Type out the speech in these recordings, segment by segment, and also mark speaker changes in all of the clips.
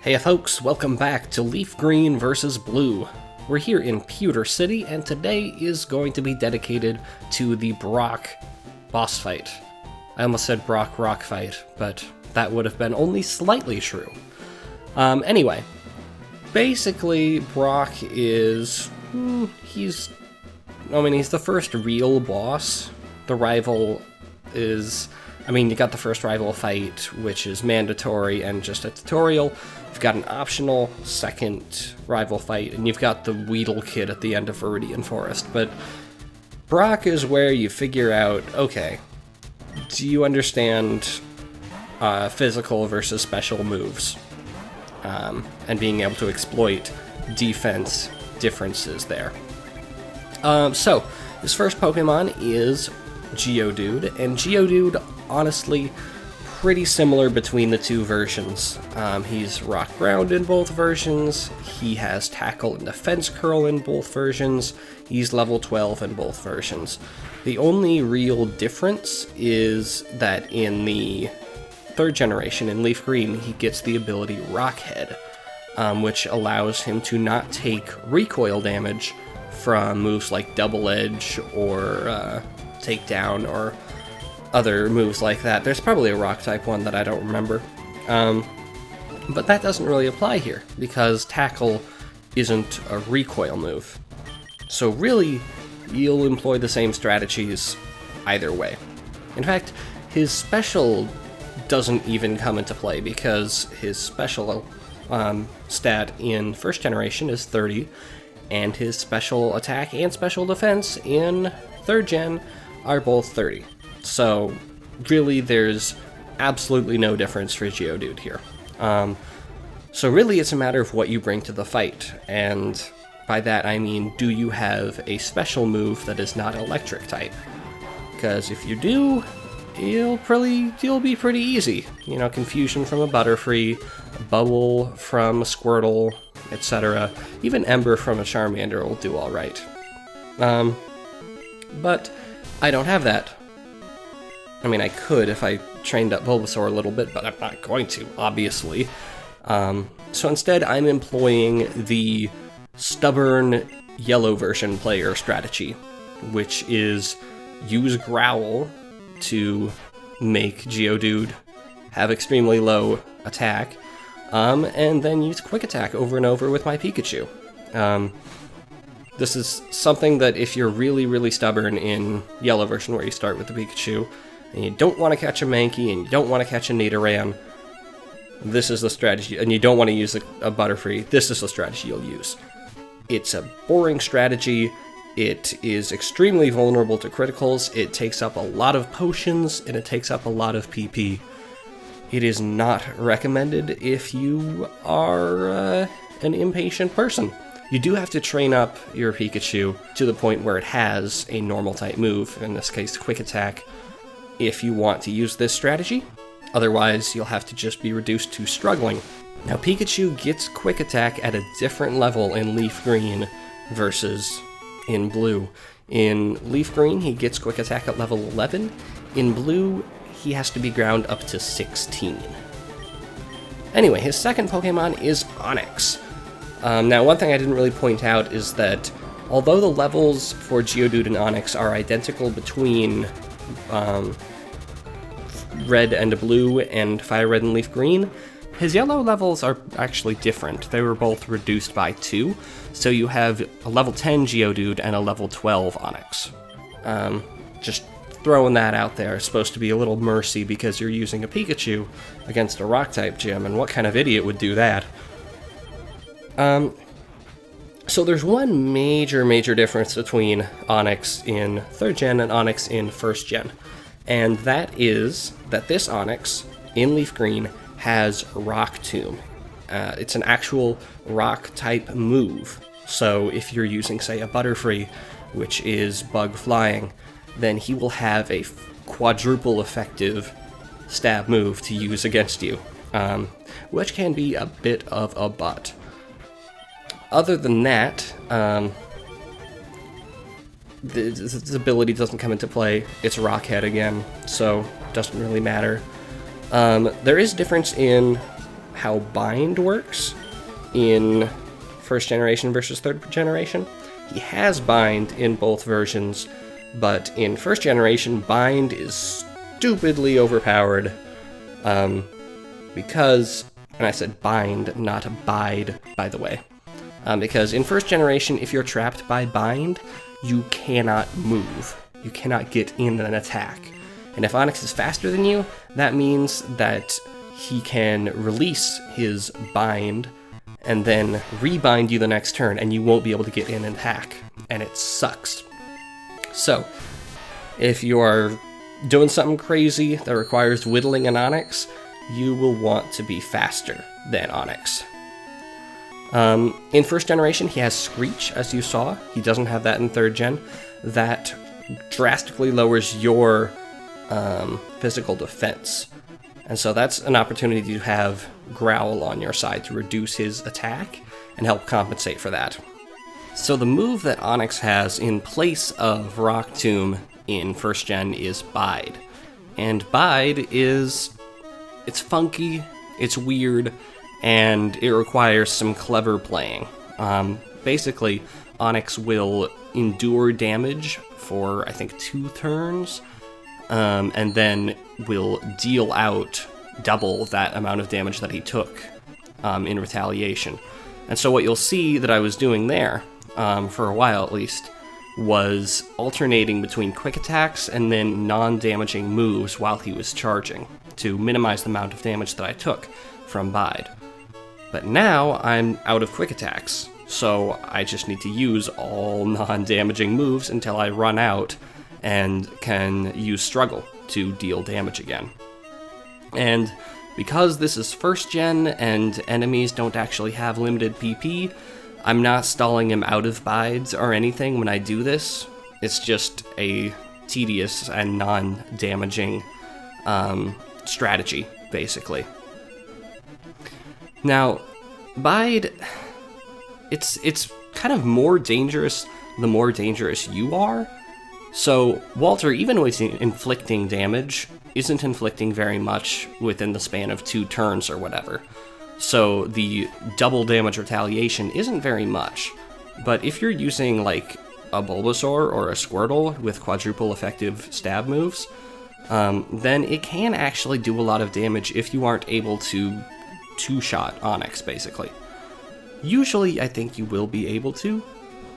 Speaker 1: Hey folks, welcome back to LeafGreen vs. Blue. We're here in Pewter City, and today is going to be dedicated to the Brock boss fight. I almost said Brock rock fight, but that would have been only slightly true. Anyway, basically Brock is, he's the first real boss. The rival is, you got the first rival fight, which is mandatory and just a tutorial. You've got an optional second rival fight, and you've got the Whittle kid at the end of Viridian Forest. But Brock is where you figure out, okay, do you understand physical versus special moves? And being able to exploit defense differences there. So, this first Pokemon is Geodude, and Geodude, honestly, pretty similar between the two versions. He's rock ground in both versions, he has tackle and defense curl in both versions, he's level 12 in both versions. The only real difference is that in the third generation, in LeafGreen, he gets the ability Rockhead, which allows him to not take recoil damage from moves like Double Edge or Takedown or other moves like that. There's probably a rock type one that I don't remember. But that doesn't really apply here, because tackle isn't a recoil move. So really, you'll employ the same strategies either way. In fact, his special doesn't even come into play, because his special stat in first generation is 30, and his special attack and special defense in third gen are both 30. So, really, there's absolutely no difference for Geodude here. So really, it's a matter of what you bring to the fight, and by that I mean, do you have a special move that is not electric type? Because if you do, you'll be pretty easy. You know, Confusion from a Butterfree, Bubble from a Squirtle, etc. Even Ember from a Charmander will do alright. But I don't have that. I could if I trained up Bulbasaur a little bit, but I'm not going to, obviously. So instead, I'm employing the stubborn yellow version player strategy, which is use Growl to make Geodude have extremely low attack, and then use Quick Attack over and over with my Pikachu. This is something that if you're really, really stubborn in yellow version, where you start with the Pikachu, and you don't want to catch a Mankey, and you don't want to catch a Nidoran, this is the strategy, and you don't want to use a Butterfree, this is the strategy you'll use. It's a boring strategy, it is extremely vulnerable to criticals, it takes up a lot of potions, and it takes up a lot of PP. It is not recommended if you are an impatient person. You do have to train up your Pikachu to the point where it has a normal type move, in this case Quick Attack, if you want to use this strategy. Otherwise, you'll have to just be reduced to struggling. Now, Pikachu gets Quick Attack at a different level in LeafGreen versus in Blue. In LeafGreen, he gets Quick Attack at level 11. In Blue, he has to be ground up to 16. Anyway, his second Pokemon is Onix. Now, one thing I didn't really point out is that although the levels for Geodude and Onix are identical between Red and Blue and Fire Red and Leaf Green, his yellow levels are actually different. They were both reduced by 2, so you have a level 10 Geodude and a level 12 Onix. Just throwing that out there. It's supposed to be a little mercy because you're using a Pikachu against a Rock-type gym, and what kind of idiot would do that? So there's one major difference between Onix in 3rd gen and Onix in 1st gen. And that is that this Onix in LeafGreen has Rock Tomb. It's an actual rock-type move. So if you're using, say, a Butterfree, which is bug flying, then he will have a quadruple effective stab move to use against you, which can be a bit of a butt. Other than that, this ability doesn't come into play. It's Rock Head again, so doesn't really matter. There is a difference in how Bind works in first generation versus third generation. He has Bind in both versions, but in first generation, Bind is stupidly overpowered, because, and I said bind, not abide, by the way, because in first generation, if you're trapped by Bind, you cannot move. You cannot get in an attack. And if Onix is faster than you, that means that he can release his Bind and then rebind you the next turn, and you won't be able to get in and attack, and it sucks. So, if you are doing something crazy that requires whittling an Onix, you will want to be faster than Onix. In first generation, he has Screech, as you saw. He doesn't have that in third gen. That drastically lowers your physical defense. And so that's an opportunity to have Growl on your side to reduce his attack and help compensate for that. So the move that Onix has in place of Rock Tomb in first gen is Bide. And Bide is... it's funky, it's weird, and it requires some clever playing. Basically, Onix will endure damage for, I think, 2 turns, and then will deal out double that amount of damage that he took in retaliation. And so what you'll see that I was doing there, for a while at least, was alternating between quick attacks and then non-damaging moves while he was charging, to minimize the amount of damage that I took from Bide. But now I'm out of quick attacks, so I just need to use all non-damaging moves until I run out and can use Struggle to deal damage again. And because this is first gen and enemies don't actually have limited PP, I'm not stalling him out of Bides or anything when I do this. It's just a tedious and non-damaging strategy, basically. Now, Bide, it's kind of more dangerous the more dangerous you are. So Walter, even with inflicting damage, isn't inflicting very much within the span of 2 turns or whatever. So the double damage retaliation isn't very much. But if you're using like a Bulbasaur or a Squirtle with quadruple effective stab moves, then it can actually do a lot of damage if you aren't able to two-shot Onix, basically. Usually, I think you will be able to.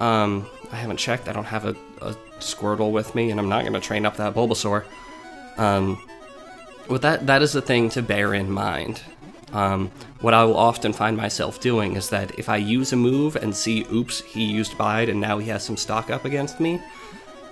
Speaker 1: I haven't checked. I don't have a Squirtle with me, and I'm not going to train up that Bulbasaur. But that is the thing to bear in mind. What I will often find myself doing is that if I use a move and see, oops, he used Bide and now he has some stock up against me,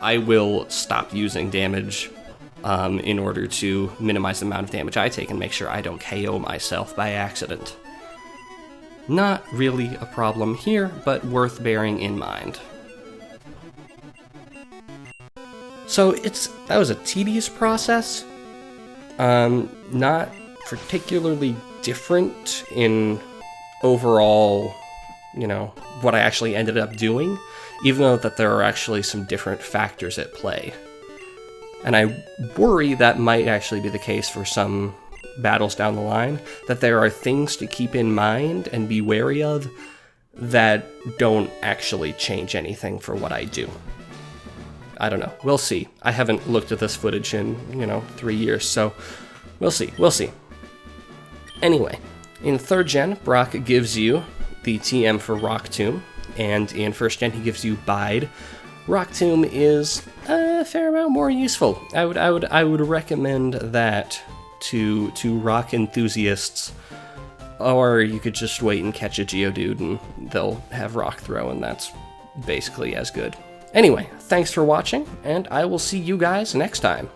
Speaker 1: I will stop using damage in order to minimize the amount of damage I take and make sure I don't KO myself by accident. Not really a problem here, but worth bearing in mind. So that was a tedious process. Not particularly different in overall, what I actually ended up doing, even though that there are actually some different factors at play. And I worry that might actually be the case for some battles down the line, that there are things to keep in mind and be wary of that don't actually change anything for what I do. I don't know. We'll see. I haven't looked at this footage in, 3 years, so we'll see. We'll see. Anyway, in 3rd gen, Brock gives you the TM for Rock Tomb, and in 1st gen he gives you Bide. Rock Tomb is a fair amount more useful. I would recommend that to rock enthusiasts, or you could just wait and catch a Geodude and they'll have Rock Throw, and that's basically as good. Anyway, thanks for watching, and I will see you guys next time.